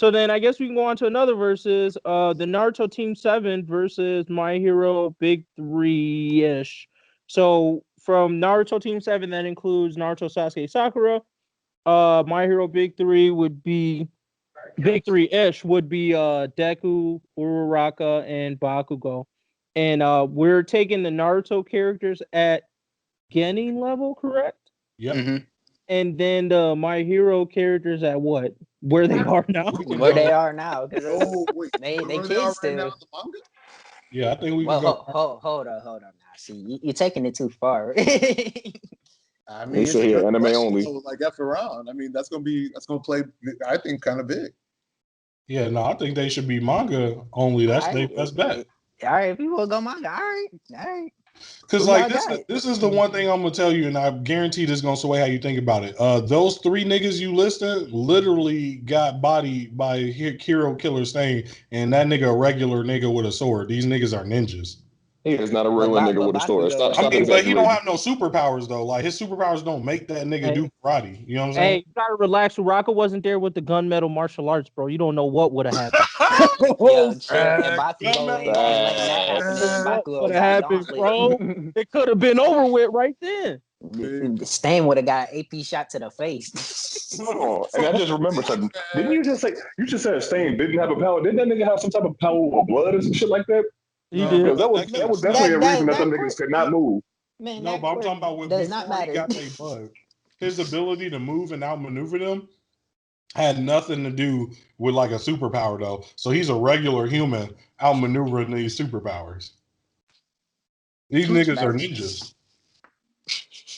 So then I guess we can go on to another versus the Naruto Team 7 versus My Hero Big 3-ish. So from Naruto Team 7, that includes Naruto, Sasuke, Sakura. My Hero Big 3 would be Big 3-ish would be Deku, Uraraka, and Bakugo. And we're taking the Naruto characters at Genin level, correct? Yep. Mm-hmm. And then the My Hero characters at what? Where they are now? Where they are now. Oh wait, They where kids they are still. right now in the manga? Yeah, I think we Well, can go. hold on now. See, you're taking it too far. I They mean, it's say a here good anime question, only. so like F around. I mean, that's gonna play. I think kind of big. Yeah, no, I think they should be manga only. That's their best bet. All right, people go manga. All right. Because Who like y'all got? this is the one thing I'm gonna tell you, and I guarantee this is gonna sway how you think about it. Those three niggas you listed literally got bodied by Hero Killer Stain, and that nigga a regular nigga with a sword. These niggas are ninjas. He is not a regular nigga with a sword. Stop I mean, but he don't exaggerating. have no superpowers though. Like his superpowers don't make that nigga do karate. You know what I'm Hey, saying? you gotta relax. Uraraka wasn't there with the gunmetal martial arts, bro. You don't know what would have happened. Yo, chill. And Bakugo ain't letting that happen. What Bakugo would have got happened, bro? gauntlet. It could have been over with right then. Stain would have got AP shot to the face. Oh, and I just remember something. Didn't you just say you just said Stain didn't have a power? Didn't that nigga have some type of power or blood or some shit like that? He did. Because that was definitely a reason that them niggas could not move. Man, No, but I'm talking about does not before he matter. got their bug. His ability to move and outmaneuver them had nothing to do with like a superpower though. So he's a regular human outmaneuvering these superpowers. These niggas are ninjas.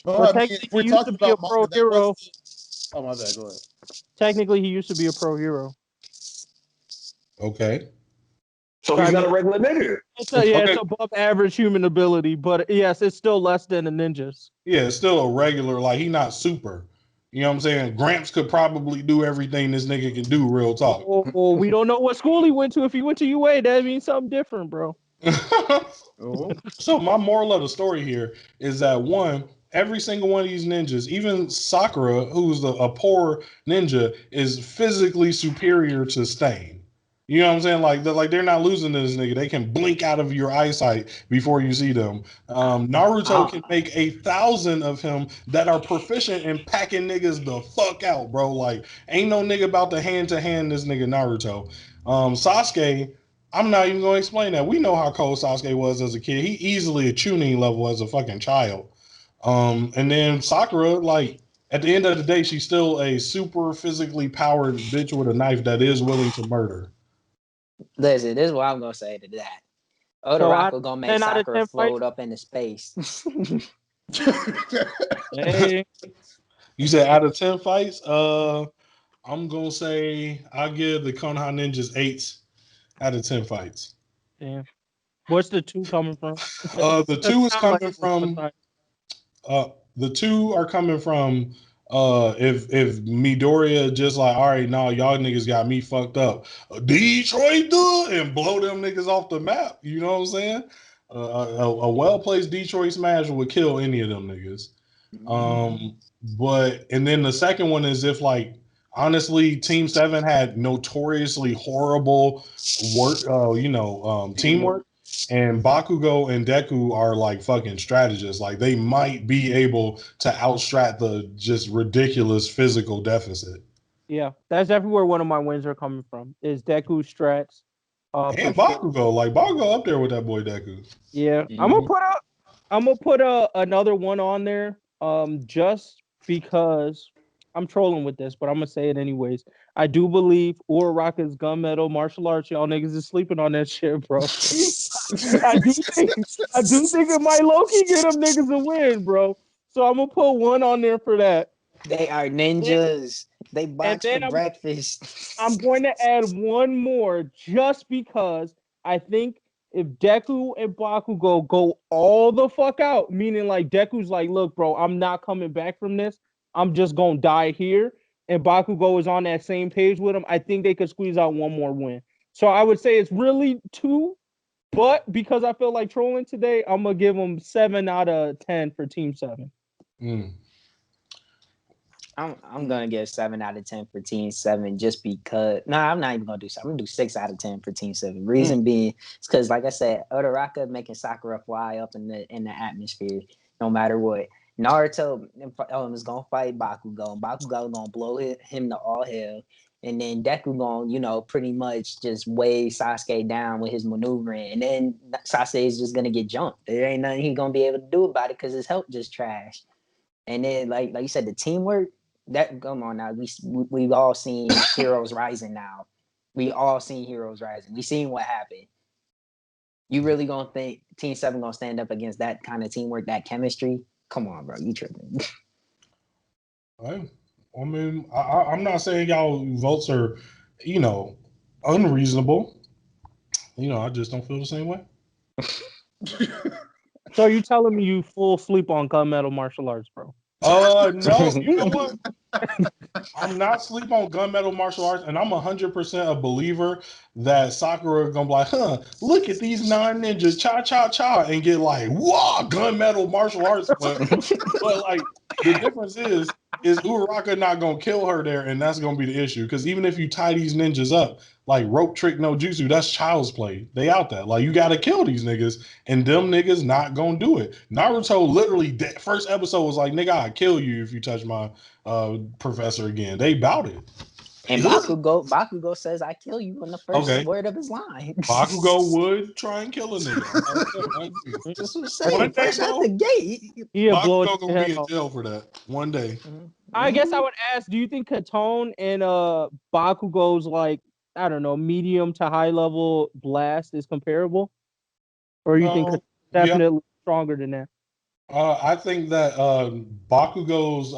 Well, I mean, technically, if we're he used to talking be a about pro manga, that hero. was. Oh my bad. Go ahead. Technically, he used to be a pro hero. Okay. So he's not a regular nigga. It's above average human ability, but yes, it's still less than the ninjas. Yeah, it's still a regular, like he not super. You know what I'm saying? Gramps could probably do everything this nigga can do, real talk. Oh, we don't know what school he went to. If he went to UA, that means something different, bro. So my moral of the story here is that one, every single one of these ninjas, even Sakura, who's a poor ninja, is physically superior to Stain. You know what I'm saying? Like they're not losing to this nigga. They can blink out of your eyesight before you see them. Naruto can make 1,000 of him that are proficient in packing niggas the fuck out, bro. Like ain't no nigga about to hand this nigga Naruto. Sasuke, I'm not even gonna explain that. We know how cold Sasuke was as a kid. He easily a tuning level as a fucking child. And then Sakura, like at the end of the day, she's still a super physically powered bitch with a knife that is willing to murder. Listen, this is what I'm gonna say to that. Uraraka gonna make Sakura float up into space. Hey. You said out of 10 fights, I'm gonna say I give the Konoha Ninjas 8 out of 10 fights. Damn. What's the 2 coming from? The 2 is coming from. The 2 are coming from. If Midoriya just like, all right, now y'all niggas got me fucked up. Detroit do it and blow them niggas off the map. You know what I'm saying? A well-placed Detroit smash would kill any of them niggas. But and then the second one is if like honestly, Team 7 had notoriously horrible work, teamwork. And Bakugo and Deku are like fucking strategists. Like they might be able to outstrat the just ridiculous physical deficit. Yeah, that's everywhere one of my wins are coming from. Is Deku strats. And Bakugo, like Bakugo up there with that boy Deku. Yeah, I'm gonna put another one on there. Just because I'm trolling with this, but I'm gonna say it anyways. I do believe Uraraka's gunmetal martial arts. Y'all niggas is sleeping on that shit, bro. I do think it might low-key get them niggas a win, bro. So I'm gonna put one on there for that. They are ninjas. They box for breakfast. I'm going to add one more just because I think if Deku and Bakugo go all the fuck out, meaning like Deku's like, look, bro, I'm not coming back from this. I'm just gonna die here. And Bakugo is on that same page with him. I think they could squeeze out one more win. So I would say it's really 2, but because I feel like trolling today, I'm gonna give them 7 out of 10 for Team 7. I'm gonna give 7 out of 10 for Team 7 just because. No, I'm not even gonna do 7. I'm gonna do 6 out of 10 for Team 7. Reason being, it's because, like I said, Uraraka making Sakura fly up in the atmosphere, no matter what. Naruto is gonna fight Bakugo. Bakugo gonna blow him to all hell, and then Deku gonna, pretty much just weigh Sasuke down with his maneuvering, and then Sasuke is just gonna get jumped. There ain't nothing he gonna be able to do about it because his health just trash. And then, like you said, the teamwork. That come on now. We've all seen Heroes Rising now. We all seen Heroes Rising. We seen what happened. You really gonna think Team 7 gonna stand up against that kind of teamwork, that chemistry? Come on, bro. You tripping. I mean, I'm not saying y'all votes are, unreasonable. I just don't feel the same way. So you telling me you full sleep on gunmetal martial arts, bro? No, you know what? I'm not sleep on gunmetal martial arts, and I'm 100% a believer that Sakura gonna be like, look at these 9 ninjas, cha cha cha, and get like, whoa, gunmetal martial arts. But like the difference is Uraraka not gonna kill her there, and that's gonna be the issue. Because even if you tie these ninjas up, like rope trick no jutsu, that's child's play. They out there. Like you gotta kill these niggas, and them niggas not gonna do it. Naruto literally first episode was like, nigga, I'll kill you if you touch my professor again. They bout it. And Bakugo says, "I kill you" in the first word of his line. Bakugo would try and kill a nigga. That's what I'm saying. First out the gate. Bakugo gonna be in jail for that one day. I guess I would ask, do you think Katone and Bakugo's like, I don't know, medium to high level blast is comparable? Or you think definitely stronger than that? I think that Bakugo's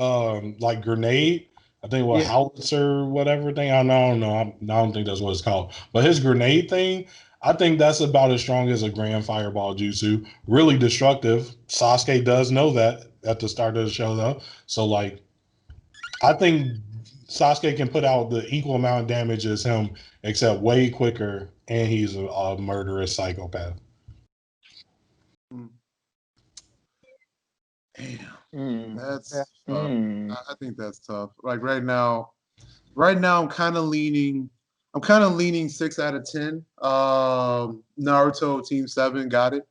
like grenade, I think howitzer whatever thing. I don't know. I don't think that's what it's called. But his grenade thing, I think that's about as strong as a grand fireball jutsu. Really destructive. Sasuke does know that at the start of the show though. So like, I think Sasuke can put out the equal amount of damage as him, except way quicker, and he's a murderous psychopath. Damn, that's tough. I think that's tough. Like right now, I'm kind of leaning 6 out of 10. Naruto Team 7 got it.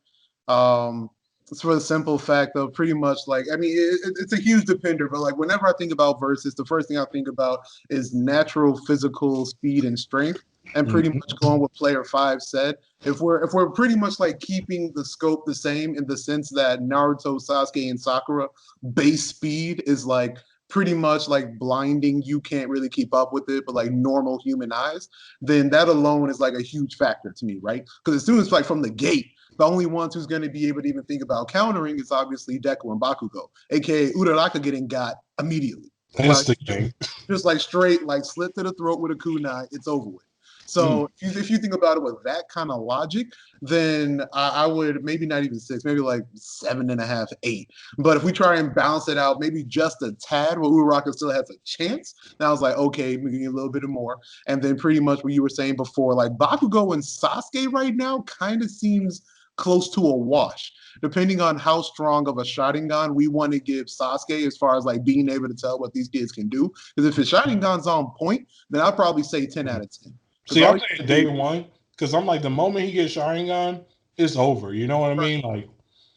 It's for the simple fact of pretty much like, I mean, it's a huge depender, but like whenever I think about versus, the first thing I think about is natural physical speed and strength. And pretty much going what Player 5 said, if we're pretty much like keeping the scope the same in the sense that Naruto, Sasuke, and Sakura base speed is like pretty much like blinding, you can't really keep up with it, but like normal human eyes, then that alone is like a huge factor to me, right? Because as soon as like from the gate, the only ones who's going to be able to even think about countering is obviously Deku and Bakugo, aka Uraraka getting got immediately. Just like straight, like slit to the throat with a kunai, it's over with. So if you think about it with that kind of logic, then I would maybe not even 6, maybe like 7.5, 8. But if we try and balance it out, maybe just a tad where Uraraka still has a chance, then I was like, okay, we need a little bit more. And then pretty much what you were saying before, like Bakugo and Sasuke right now kind of seems close to a wash. Depending on how strong of a Sharingan we want to give Sasuke as far as like being able to tell what these kids can do. Because if his Sharingan's on point, then I'll probably say 10 out of 10. See, I'm saying day one because I'm like the moment he gets Sharingan, it's over. You know what I mean? Like,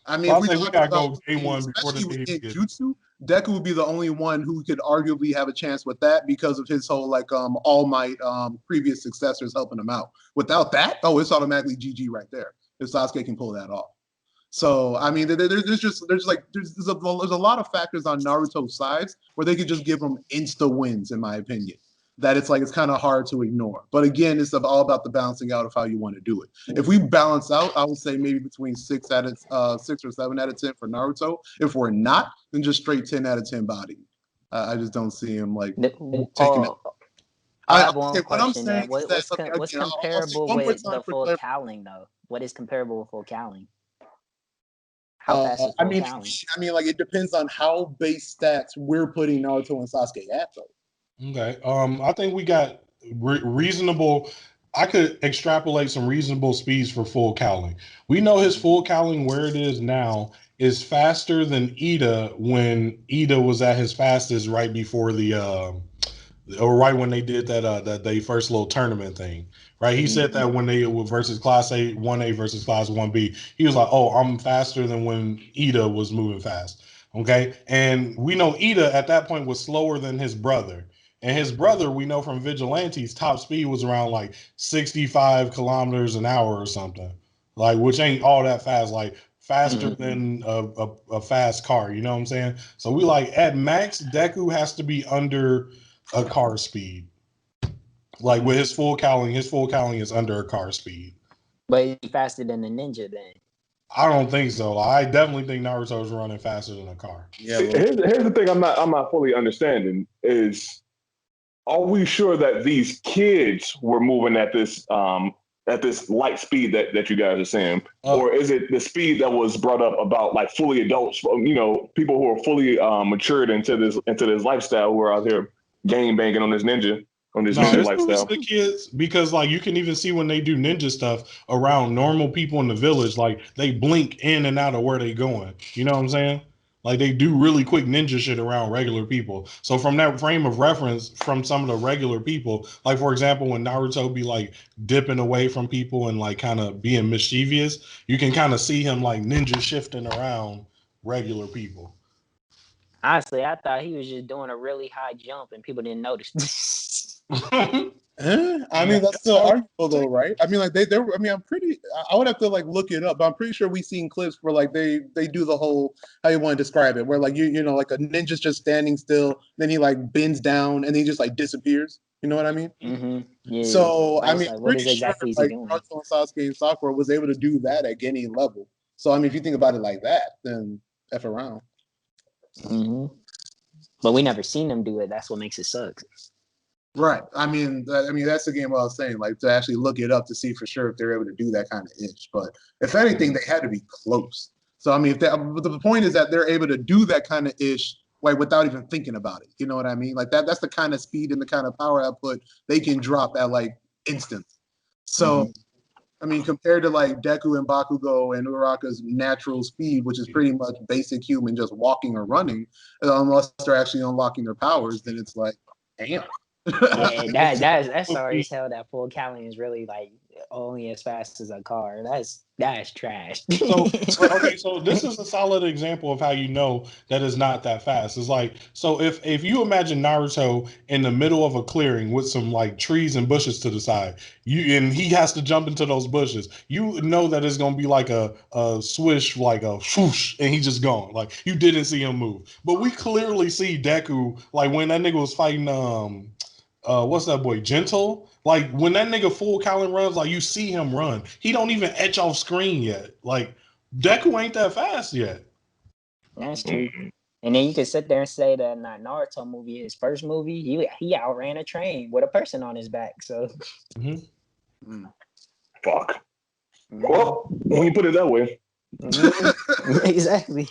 I mean, we gotta go day one before the day jutsu. Deku would be the only one who could arguably have a chance with that because of his whole like All Might previous successors helping him out. Without that, it's automatically GG right there if Sasuke can pull that off. So I mean, there's a lot of factors on Naruto's sides where they could just give him insta wins, in my opinion. That it's kind of hard to ignore. But again, it's all about the balancing out of how you want to do it. If we balance out, I would say maybe between 6 or 7 out of 10 for Naruto. If we're not, then just straight 10 out of 10 body. I just don't see him like taking it. I have one question there. What's comparable with the full cowling though? What is comparable with full cowling? How fast is full cowling? I mean, like it depends on how base stats we're putting Naruto and Sasuke at though. Okay. I think we got reasonable. I could extrapolate some reasonable speeds for full cowling. We know his full cowling where it is now is faster than Ida when Ida was at his fastest right before the or right when they did that they first little tournament thing. Right, he said that when they were versus Class A 1A versus Class 1B, he was like, "Oh, I'm faster than when Ida was moving fast." Okay, and we know Ida at that point was slower than his brother, and his brother, we know from Vigilantes, top speed was around like 65 kilometers an hour or something, like which ain't all that fast, like faster than a fast car. You know what I'm saying? So we like at max, Deku has to be under a car speed. Like with his full cowling is under a car speed. But he's faster than the ninja then. I don't think so. I definitely think Naruto's running faster than a car. Yeah. Here's the thing I'm not fully understanding is, are we sure that these kids were moving at this light speed that you guys are saying, or is it the speed that was brought up about like fully adults, people who are fully matured into this lifestyle who are out here gang banging on this ninja? Ninja lifestyle. The kids, because like you can even see when they do ninja stuff around normal people in the village, like they blink in and out of where they going. You know what I'm saying? Like they do really quick ninja shit around regular people. So from that frame of reference, from some of the regular people, like for example, when Naruto be like dipping away from people and like kind of being mischievous, you can kind of see him like ninja shifting around regular people. Honestly, I thought he was just doing a really high jump and people didn't notice. I mean, that's still arguable though, right? I mean, like I mean, I would have to like look it up, but I'm pretty sure we've seen clips where like they do the whole, how you want to describe it, where like you know, like a ninja's just standing still, then he like bends down and he just like disappears. You know what I mean? Mm-hmm. Yeah. So I mean, like, what exactly sure, is he like doing? Naruto and Sasuke and Sakura was able to do that at Genin level. So I mean, if you think about it like that, then F around. Mm-hmm. But we never seen them do it. That's what makes it suck. Right. I mean, that's again what I was saying. Like to actually look it up to see for sure if they're able to do that kind of itch. But if anything, they had to be close. So I mean, the point is that they're able to do that kind of ish like without even thinking about it. You know what I mean? Like that's the kind of speed and the kind of power output they can drop at like instant. So I mean, compared to like Deku and Bakugo and Uraraka's natural speed, which is pretty much basic human just walking or running, unless they're actually unlocking their powers, then it's like, damn. Yeah, that's sorry as hell. That full cowling is really like only as fast as a car. That's trash. So this is a solid example of how you know that it's not that fast. It's like, so if you imagine Naruto in the middle of a clearing with some like trees and bushes to the side, and he has to jump into those bushes, you know that it's gonna be like a swish, like a whoosh, and he just gone. Like you didn't see him move, but we clearly see Deku, like when that nigga was fighting what's that boy, Gentle? Like when that nigga full Colin runs, like you see him run. He don't even etch off screen yet. Like Deku ain't that fast yet. That's true. And then you can sit there and say that Naruto movie, his first movie, he outran a train with a person on his back. So fuck. Well, when you put it that way. Exactly.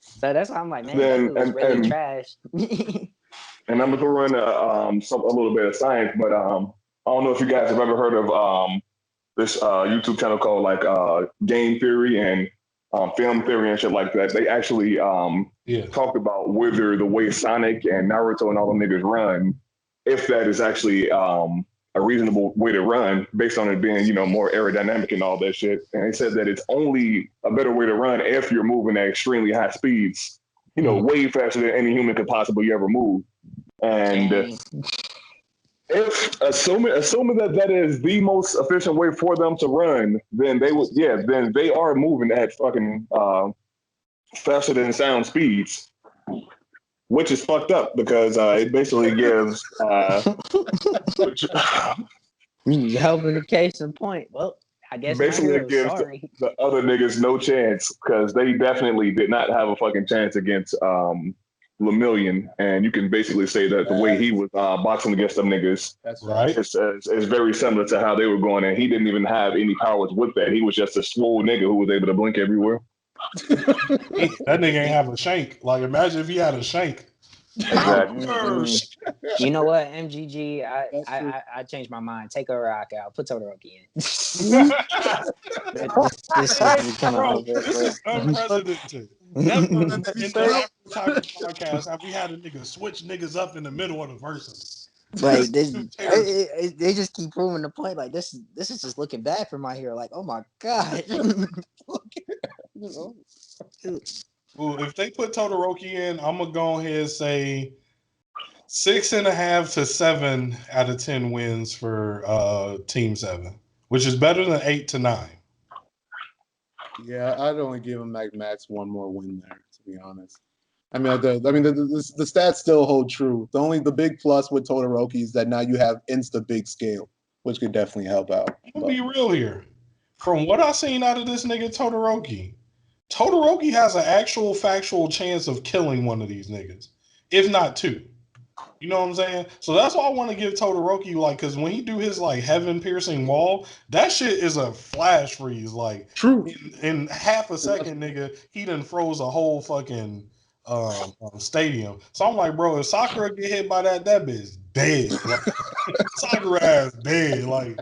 So that's why I'm like, man, that was really trash. And I'm gonna throw in a little bit of science, but I don't know if you guys have ever heard of this YouTube channel called like Game Theory and Film Theory and shit like that. They actually talked about whether the way Sonic and Naruto and all them niggas run, if that is actually a reasonable way to run based on it being, more aerodynamic and all that shit. And they said that it's only a better way to run if you're moving at extremely high speeds, way faster than any human could possibly ever move. And if assuming that is the most efficient way for them to run, then they are moving at fucking faster than sound speeds, which is fucked up because it basically gives helping the case in point. Well, I guess basically it gives the other niggas no chance because they definitely did not have a fucking chance against Lemillion, and you can basically say that the way he was boxing against them niggas, that's right, is very similar to how they were going, and he didn't even have any powers with that. He was just a swole nigga who was able to blink everywhere. That nigga ain't have a shank. Like, imagine if he had a shank. Exactly. You know what, MGG? That's true. I changed my mind. Take Uraraka out. Put Todoroki in. This is becoming Bro, over. this is unprecedented. Never in the type of podcast have we had a nigga switch niggas up in the middle of the verses. Like this, they just keep proving the point. Like this is just looking bad for my hero. Like, oh my god. Ooh, if they put Todoroki in, I'm gonna go ahead and say 6.5 to 7 out of 10 wins for Team 7, which is better than 8 to 9. Yeah, I'd only give him like max one more win there, to be honest. I mean, the stats still hold true. The big plus with Todoroki is that now you have insta big scale, which could definitely help out. I'm gonna be real here. From what I seen out of this nigga Todoroki has an actual factual chance of killing one of these niggas, if not two. You know what I'm saying? So that's why I want to give Todoroki, like, because when he do his like heaven piercing wall, that shit is a flash freeze. Like, true. In half a second, nigga, he done froze a whole fucking stadium. So I'm like, bro, if Sakura get hit by that bitch dead. Like, Sakura ass dead. Like,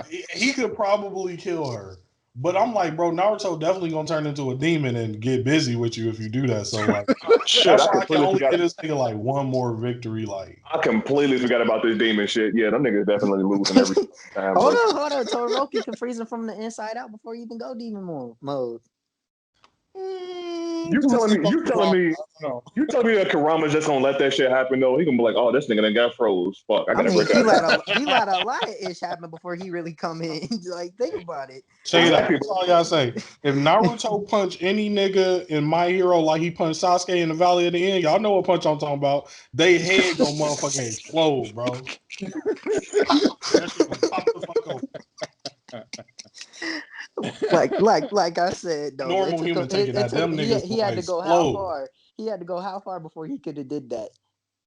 he could probably kill her. But I'm like, bro, Naruto definitely gonna turn into a demon and get busy with you if you do that. So like, shit, that's why I can only get this nigga like one more victory. Like, I completely forgot about this demon shit. Yeah, them niggas definitely losing every time. Hold on. Todoroki can freeze him from the inside out before you even go demon mode. You telling me that Karama's just gonna let that shit happen though? He gonna be like, oh, this nigga done got froze. Fuck, I mean, he let a lot of ish happen before he really come in. Like, think about it. Say that. That's all y'all say. If Naruto punch any nigga in My Hero like he punched Sasuke in the Valley of the End, y'all know what punch I'm talking about. They head gonna motherfucking explode, bro. That shit gonna pop the fuck open. Like I said, though, normal human taking that. Them niggas he had to go how far? He had to go how far before he could have did that?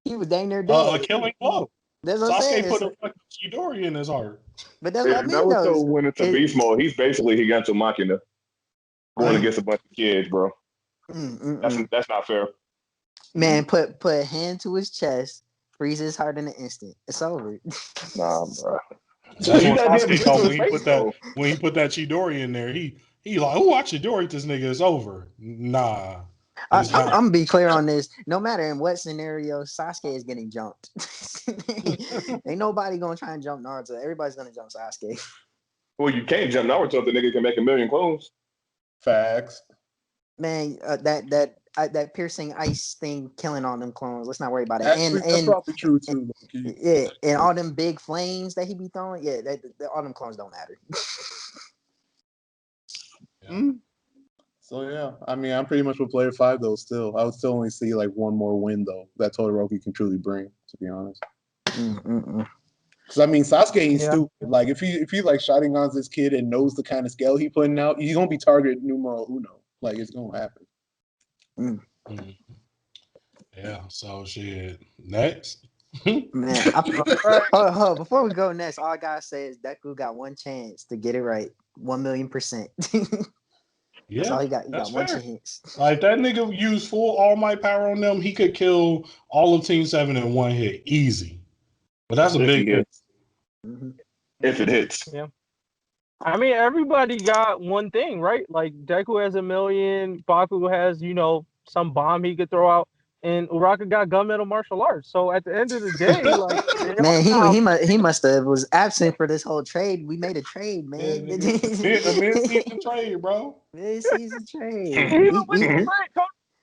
He was dang near dead. A killing blow. That's what Sasuke put a fucking Chidori in his heart. But that's what I mean, though. Naruto went into beast mode. He's basically Higanto Machina going against a bunch of kids, bro. That's not fair. Man, put a hand to his chest, freeze his heart in an instant. It's over. Nah, bro. That's what Sasuke thought when he put that Chidori in there. He like, oh, I Chidori this nigga. It's over. Nah. I'm gonna be clear on this. No matter in what scenario, Sasuke is getting jumped. Ain't nobody gonna try and jump Naruto. Everybody's gonna jump Sasuke. Well, you can't jump Naruto if the nigga can make 1,000,000 clones. Facts. Man, that piercing ice thing killing all them clones. Let's not worry about it. That's probably true too. Yeah, and all them big flames that he be throwing. Yeah, all them clones don't matter. So yeah, I mean, I'm pretty much with player 5 though. Still, I would still only see like one more win though that Todoroki can truly bring. To be honest, because I mean, Sasuke ain't stupid. Like if he like Sharingan's this kid and knows the kind of scale he putting out, he's gonna be targeted numero uno. Like it's gonna happen. Yeah. So shit. Next. Man, before we go next, all I gotta say is Deku got one chance to get it right, 1,000,000%. Yeah, that's all he got. He got one fair. chance. Like that nigga used full All Might power on them, he could kill all of Team 7 in one hit, easy. But that's a big hit. If it hits. Yeah. I mean, everybody got one thing, right? Like Deku has 1,000,000, Bakugo has, some bomb he could throw out, and Uraraka got gunmetal martial arts. So at the end of the day, like, man, he must have was absent for this whole trade. We made a trade, man. Mid-season trade, bro. Mid-season trade.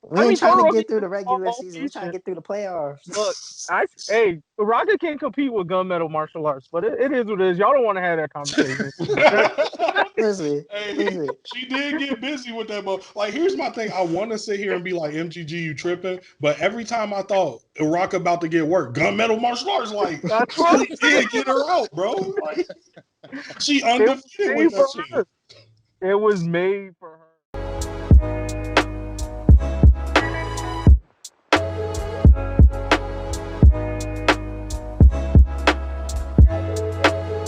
We ain't trying to get through the regular season. We're trying to get through the playoffs. Look, Uraraka can't compete with gunmetal martial arts, but it is what it is. Y'all don't want to have that conversation. Listen. She did get busy with that, but like, here's my thing. I want to sit here and be like, MGG, you tripping? But every time I thought Uraraka about to get work, gunmetal martial arts, like, she did get her out, bro. Like, she undefeated with that shit. It was made for